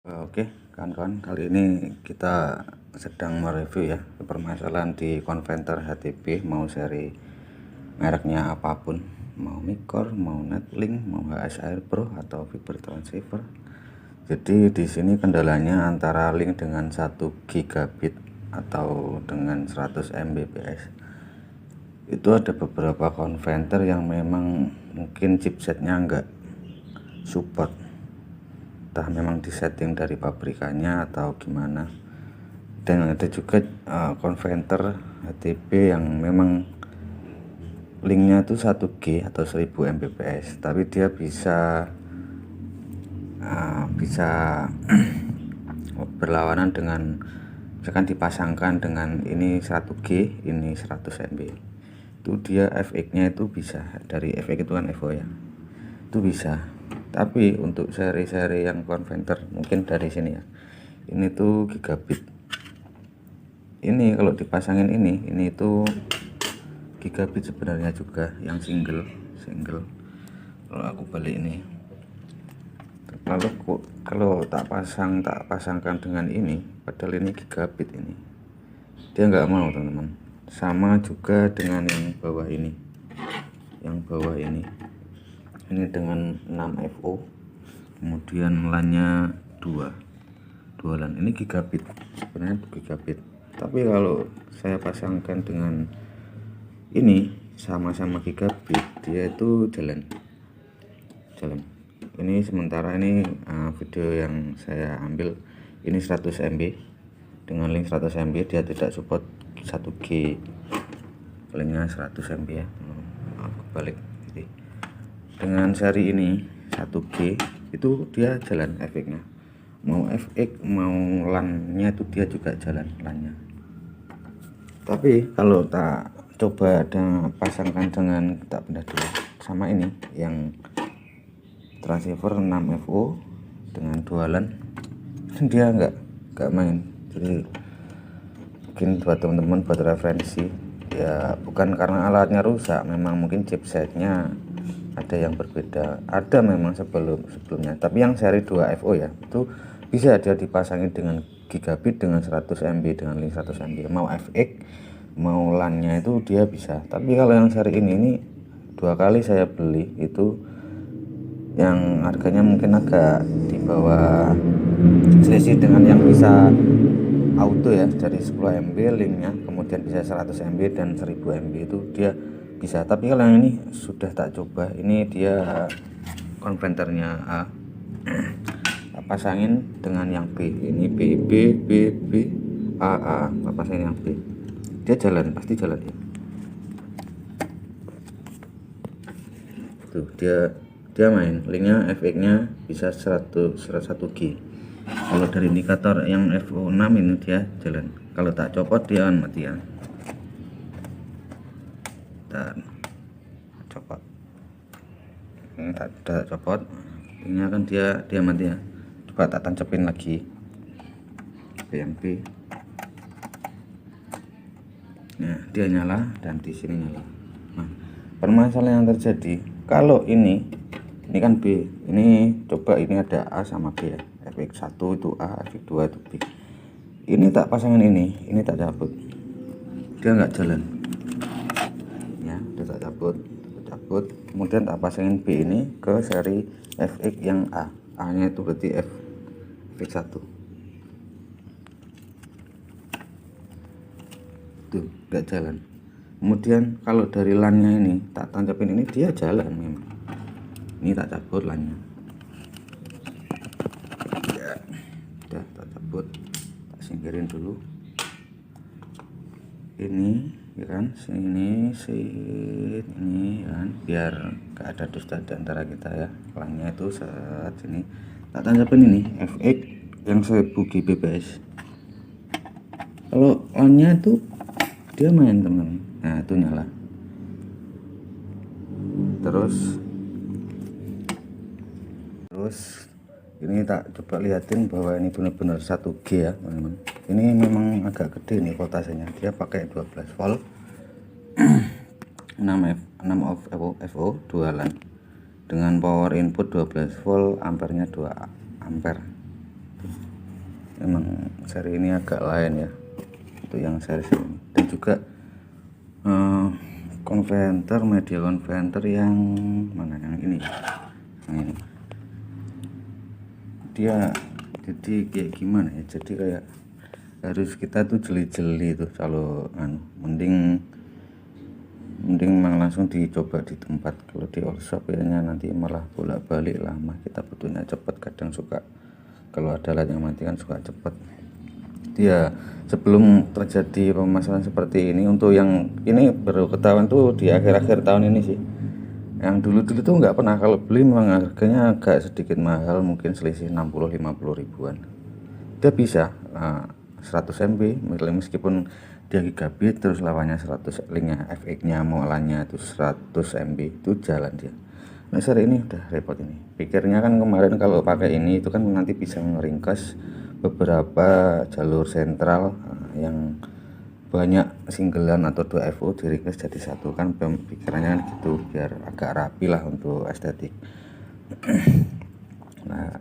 Oke, kawan-kawan, kali ini kita sedang mereview ya permasalahan di konverter HTP, mau seri mereknya apapun, mau Micor, mau Netlink, mau HS Air Pro atau Fiber Transceiver. Jadi di sini kendalanya antara link dengan 1 gigabit atau dengan 100 Mbps. Itu ada beberapa konverter yang memang mungkin chipsetnya enggak support, entah memang disetting dari pabrikannya atau gimana. Dan ada juga konverter HTP yang memang linknya itu 1G atau 1000 Mbps, tapi dia bisa berlawanan dengan, misalkan dipasangkan dengan ini 1G, ini 100 MB, itu dia FX-nya itu bisa, dari FX itu kan FO ya, itu bisa. Tapi untuk seri-seri yang konverter mungkin dari sini ya, ini tuh gigabit, ini kalau dipasangin ini tuh gigabit sebenarnya juga, yang single. Kalau aku balik ini, lalu kalau tak pasangkan dengan ini, padahal ini gigabit, ini dia nggak mau teman-teman. Sama juga dengan yang bawah ini, ini dengan 6FO, kemudian LAN-nya 2 LAN, ini gigabit, sebenarnya gigabit. Tapi kalau saya pasangkan dengan ini sama-sama gigabit, dia itu jalan. Ini sementara ini video yang saya ambil ini 100 MB dengan link 100 MB, dia tidak support 1G, linknya 100 MB ya. Aku balik jadi, dengan seri ini 1G itu dia jalan efeknya, mau FX mau LAN-nya itu dia juga jalan LAN-nya. Tapi kalau tak coba ada pasangkan dengan, tak pindah dulu sama ini yang transceiver 6FO dengan 2 LAN, dia nggak main. Jadi mungkin buat teman-teman, buat referensi ya, bukan karena alatnya rusak, memang mungkin chipsetnya ada yang berbeda, ada memang sebelumnya. Tapi yang seri 2FO ya, itu bisa dia dipasangin dengan gigabit, dengan 100 MB, dengan link 100 MB, mau FX mau LAN-nya itu dia bisa. Tapi kalau yang seri ini 2 kali saya beli itu yang harganya mungkin agak di bawah selisih dengan yang bisa auto ya, dari 10 MB linknya, kemudian bisa 100 MB dan 1000 MB itu dia bisa. Tapi kalau yang ini sudah tak coba, ini dia konverternya A, pasangin dengan yang B, ini B, A, pasangin yang B, dia jalan, pasti jalan ya. Tuh dia main, linknya FX-nya bisa 101G. Kalau dari indikator yang FO6 ini dia jalan, kalau tak copot dia akan mati ya. Dan copot, ini tak copot, linknya kan dia mati ya. Coba tak tancepin lagi BMP, nah dia nyala dan di sini nyala. Nah, permasalahan yang terjadi kalau ini kan B, ini coba ini ada A sama B ya, FX1 itu A, FX2 itu B. Ini tak pasangin ini tak cabut, dia nggak jalan ya, udah tak cabut, kemudian tak pasangin B ini ke seri FX yang A nya itu berarti FX1 tuh nggak jalan. Kemudian kalau dari LAN-nya ini tak tancapin ini, dia jalan memang. Ini tak cabut LAN-nya ya, udah tak cabut, tak singkirin dulu ini ya kan, sini ini kan, biar gak ada dusta di antara kita ya. LAN-nya itu saat sini tak tancapin ini FX yang 1000 Gbps. Kalau LAN-nya itu dia main teman, nah itu nyala. Terus ini tak coba liatin bahwa ini benar-benar 1G ya teman-teman. Ini memang agak gede nih voltasenya, dia pakai 12 volt 6 FO 2 LAN dengan power input 12 volt, ampernya 2 ampere. memang seri ini agak lain ya untuk yang seri ini. Dan juga konverter, media konverter yang mana, yang ini, dia jadi kayak gimana ya, jadi kayak harus kita tuh jeli-jeli tuh kalau mending memang langsung dicoba di tempat. Kalau di workshop kayaknya nanti malah bolak-balik lama, kita butuhnya cepet. Kadang suka kalau ada alat yang mati kan suka cepet dia. Sebelum terjadi permasalahan seperti ini, untuk yang ini baru ketahuan tuh di akhir-akhir tahun ini sih. Yang dulu-dulu tuh nggak pernah, kalau beli memang harganya agak sedikit mahal, mungkin selisih 60-50 ribuan. Dia bisa 100 MB meskipun dia gigabit, terus lawannya 100, linknya FX nya mau LAN-nya itu 100 MB, itu jalan dia. Nah seri ini udah repot ini. Pikirnya kan kemarin kalau pakai ini itu kan nanti bisa ngeringkas beberapa jalur sentral yang banyak singlean atau 2FO diringkas jadi satu, kan pikirannya kan gitu, biar agak rapi lah untuk estetik. Nah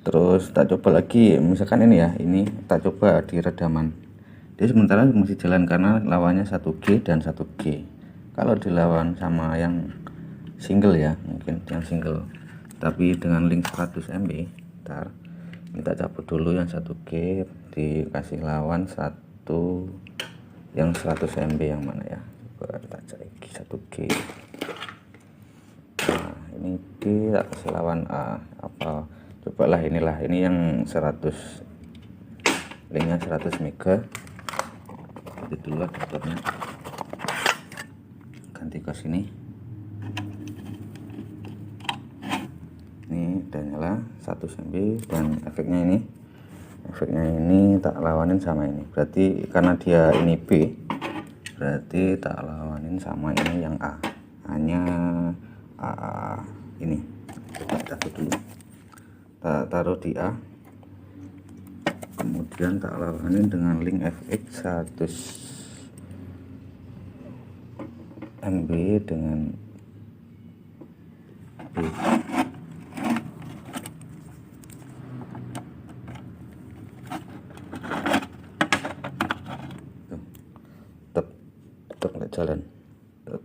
terus tak coba lagi, misalkan ini ya, ini tak coba di redaman, dia sementara masih jalan karena lawannya 1G dan 1G. Kalau dilawan sama yang single ya, mungkin yang single tapi dengan link 100 MB, ntar kita cabut dulu yang 1G, dikasih lawan satu yang 100 MB yang mana ya, coba kita cari 1G. Nah ini D, tak kasih lawan apa, cobalah inilah, ini yang 100, linknya 100 mega. Ganti dulu adaptornya, ganti ke sini. Ini udah nyala 100 MB, dan efeknya ini tak lawanin sama ini, berarti karena dia ini B, berarti tak lawanin sama ini yang A, hanya A ini. Coba cabut dulu, tak taruh di A, kemudian tak lawanin dengan link FX 100 MB dengan B.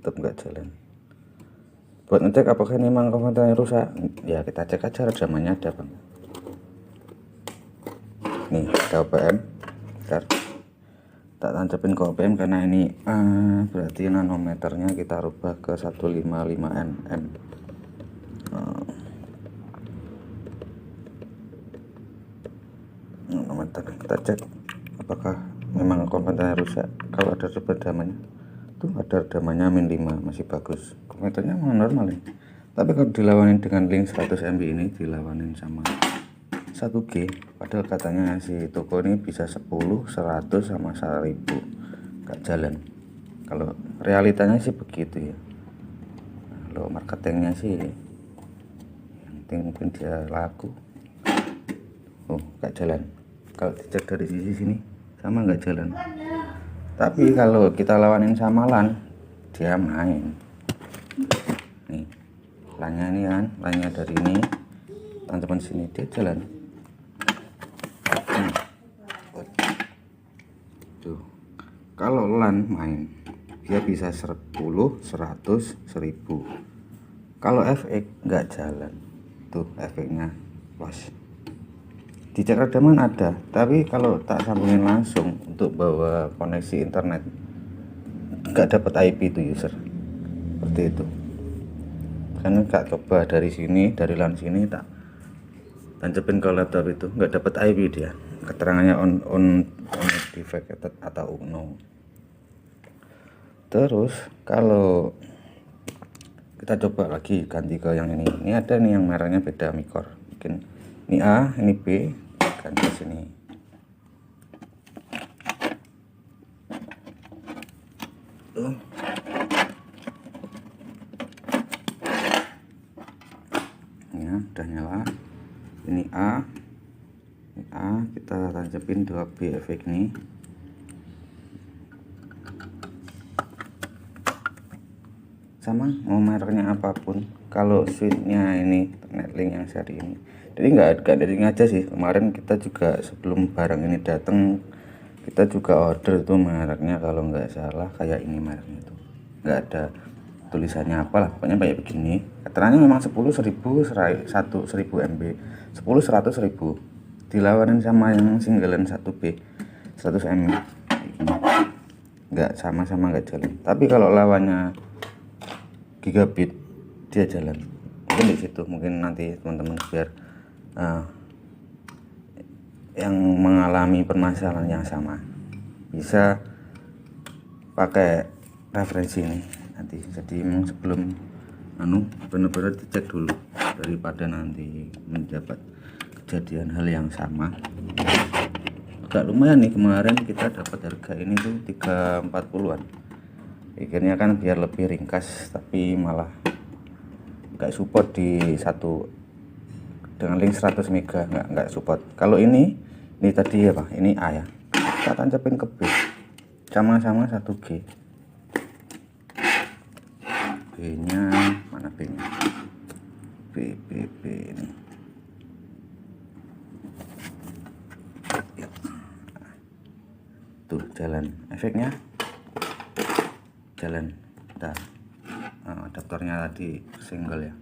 tetap nggak jalan. Buat ngecek apakah ini memang konverternya rusak, ya kita cek aja redamannya ada bang. Nih ada OPM, bentar tak tancapin ke OPM karena ini berarti nanometernya kita rubah ke 155 nm. Nanometer kita cek apakah memang konverternya rusak. Kalau ada redamannya tuh, ada redamannya -5, masih bagus, konverternya memang normal ya. Tapi kalau dilawanin dengan link 100 MB ini, dilawanin sama 1G, padahal katanya si toko ini bisa 10, 100 sama 1000, gak jalan. Kalau realitanya sih begitu ya. Kalau marketingnya sih yang penting mungkin dia laku. Gak jalan. Kalau dicek dari sisi sini sama gak jalan. Tapi kalau kita lawanin sama LAN, dia main. Nih, LAN-nya ini kan, LAN-nya dari ini, tancapan sini, dia jalan. Tuh, kalau LAN main, dia bisa 10, 100, 1000. Kalau FX nggak jalan. Tuh efeknya los. Di cek redaman ada, tapi kalau tak sambungin langsung untuk bawa koneksi internet, nggak dapat IP itu user, seperti itu. Kan nggak coba dari sini, dari LAN sini, tak tancapin ke laptop itu, nggak dapat IP dia, keterangannya on defected atau no. Terus kalau kita coba lagi ganti ke yang ini ada nih yang merahnya beda mikor, mungkin ini A, ini B, ganti ke sini. Ya udah nyala. Ini A, kita tancapin 2B efek ini. Sama mau mereknya apapun, kalau switchnya ini netlink yang seri ini Jadi nggak dari aja sih, kemarin kita juga sebelum barang ini datang kita juga order tuh mereknya, kalau nggak salah kayak ini mereknya tuh, nggak ada tulisannya apalah, pokoknya kayak begini. Keterangannya memang 10.000 1000 MB, 10 100.000, dilawanin sama yang singlean 1B 100 MB nggak sama-sama nggak jalan. Tapi kalau lawannya gigabit dia jalan. Mungkin di situ, mungkin nanti teman-teman biar yang mengalami permasalahan yang sama bisa pakai referensi ini nanti. Jadi memang sebelum benar-benar dicek dulu daripada nanti mendapat kejadian hal yang sama. Agak lumayan nih, kemarin kita dapat harga ini tuh 340-an. Pikirnya kan biar lebih ringkas, tapi malah nggak support di satu dengan link 100 mega, nggak support. Kalau ini tadi ya Pak, ini A ya, kita tancapin ke B, sama-sama 1G. B nya mana, B nya B ini ya. Tuh jalan, efeknya jalan. Bentar, adaptornya tadi single ya,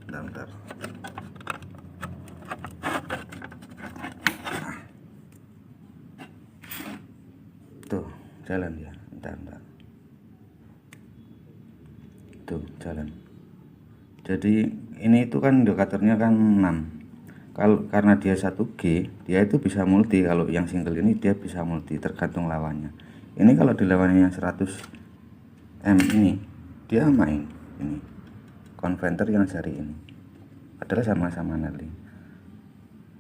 bentar. Tuh jalan ya, bentar. Tuh jalan. Jadi ini itu kan indikatornya kan 6. Karena dia 1G, dia itu bisa multi. Kalau yang single ini dia bisa multi, tergantung lawannya. Ini kalau di lawannya 100 M ini dia main ini konverter yang seri ini adalah sama-sama link.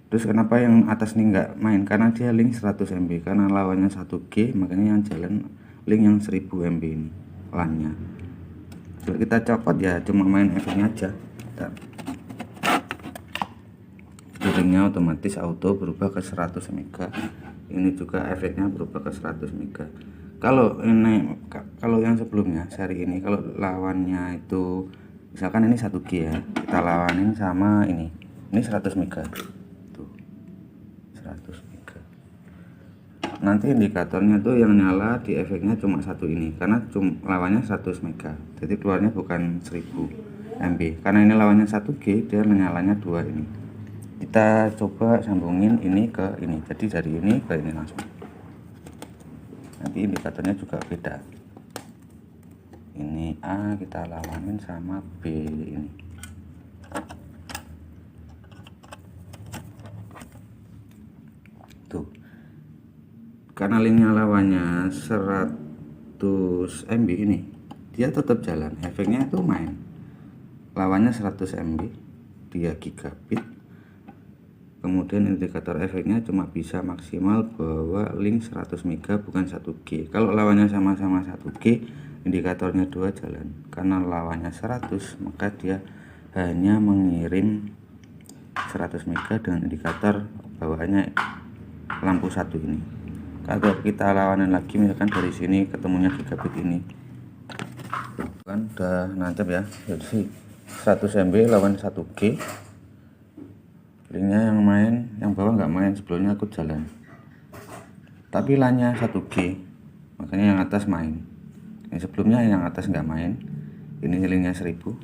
Terus kenapa yang atas ini nggak main? Karena dia link 100 MB, karena lawannya 1G, makanya yang jalan link yang 1000 MB ini LAN-nya. Kalau kita copot ya cuma main efeknya aja. Linknya otomatis auto berubah ke 100 mega. Ini juga efeknya berubah ke 100 mega. Kalau yang sebelumnya seri ini, kalau lawannya itu misalkan ini 1G ya, kita lawanin sama ini 100 mega tuh, 100 mega. Nanti indikatornya tuh yang nyala di efeknya cuma satu ini, karena lawannya 100 mega, jadi keluarnya bukan 1000 MB. Karena ini lawannya 1G, dia menyalanya 2 ini. Kita coba sambungin ini ke ini, jadi dari ini ke ini langsung. Nanti indikatornya juga beda. Ini A kita lawanin sama B ini. Tuh. Karena linknya lawannya 100 MB ini, dia tetap jalan. Efeknya itu main. Lawannya 100 MB, dia gigabit. Kemudian indikator efeknya cuma bisa maksimal bawa link 100 mega, bukan 1G. Kalau lawannya sama-sama 1G, indikatornya 2 jalan. Karena lawannya 100, maka dia hanya mengirim 100 mega dengan indikator bawaannya lampu 1 ini. Kalau kita lawanan lagi, misalkan dari sini ketemunya gigabit ini, kan udah nancap ya, jadi 100 MB lawan 1G. linknya yang main, yang bawah nggak main, sebelumnya aku jalan, tapi LAN-nya 1G, makanya yang atas main. Yang sebelumnya yang atas nggak main, ini linknya 1000.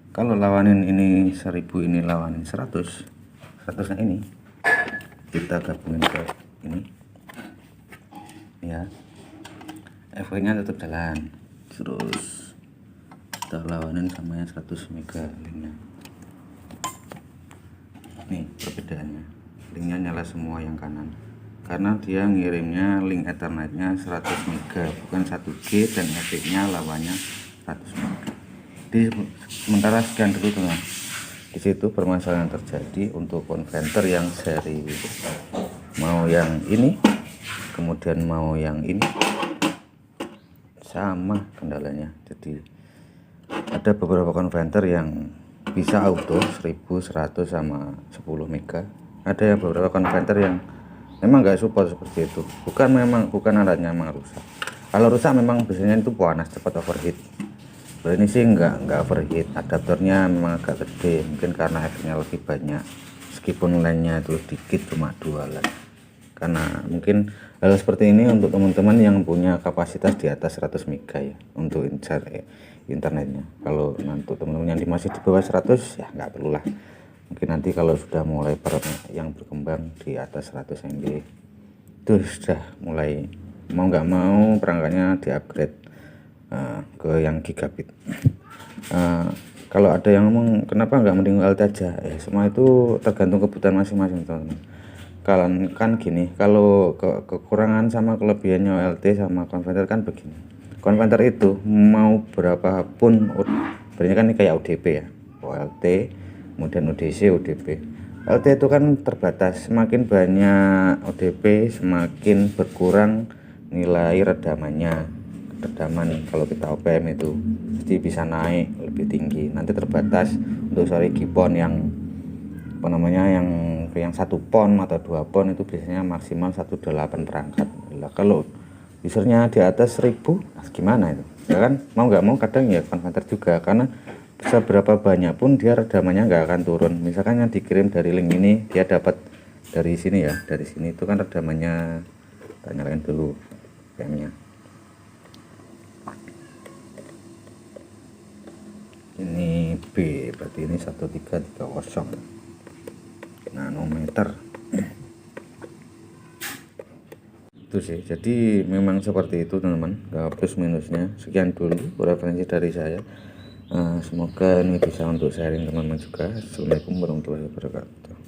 Kalau lawanin ini 1000, ini lawanin 100 nya ini, kita gabungin ke ini ya, efeknya tetap jalan. Terus kita lawanin sama yang 100 mega linknya. Nih perbedaannya, linknya nyala semua yang kanan, karena dia ngirimnya link ethernetnya 100 mega, bukan 1G, dan efeknya lawannya 100 mega. Di sementara sekian dulu teman. Di situ permasalahan terjadi untuk konverter yang seri, mau yang ini kemudian mau yang ini, sama kendalanya. Jadi ada beberapa konverter yang bisa auto 1100 sama 10 mega. Ada yang beberapa konverter yang memang nggak support seperti itu. Bukan alatnya memang rusak. Kalau rusak memang biasanya itu panas, cepat overheat. Kalau ini sih nggak overheat. Adaptornya memang agak gede, mungkin karena efeknya lebih banyak. meskipun line-nya itu sedikit, cuma 2 line. Karena mungkin hal seperti ini untuk teman-teman yang punya kapasitas di atas 100 MB ya untuk internetnya. Kalau nanti teman-teman yang masih di bawah 100 ya nggak perlu lah. Mungkin nanti kalau sudah mulai yang berkembang di atas 100 MB itu sudah mulai mau nggak mau perangkatnya di upgrade ke yang gigabit. Kalau ada yang ngomong kenapa nggak mending LT aja, semua itu tergantung kebutuhan masing-masing teman-teman. Kalian kan gini, kalau kekurangan sama kelebihannya LT sama konverter kan begini. Konverter itu mau berapapun, sebenarnya kan ini kayak ODP ya, OLT, kemudian ODC, ODP. LT itu kan terbatas, semakin banyak ODP semakin berkurang nilai redaman kalau kita OPM itu jadi bisa naik lebih tinggi. Nanti terbatas untuk sorry Gipon yang yang 1 pon atau 2 pon itu biasanya maksimal 18 perangkat. Nah, kalau usernya di atas 1000 gimana itu ya kan, mau nggak mau kadang ya konverter juga, karena seberapa banyak pun dia redamannya nggak akan turun. Misalkan yang dikirim dari link ini dia dapat dari sini ya, dari sini itu kan redamannya, kita nyalain dulu PM-nya. Ini B, berarti ini 1330 nanometer. Itu sih, jadi memang seperti itu teman-teman, plus minusnya. Sekian dulu referensi dari saya. Semoga ini bisa untuk sharing teman-teman juga. Assalamualaikum warahmatullahi wabarakatuh.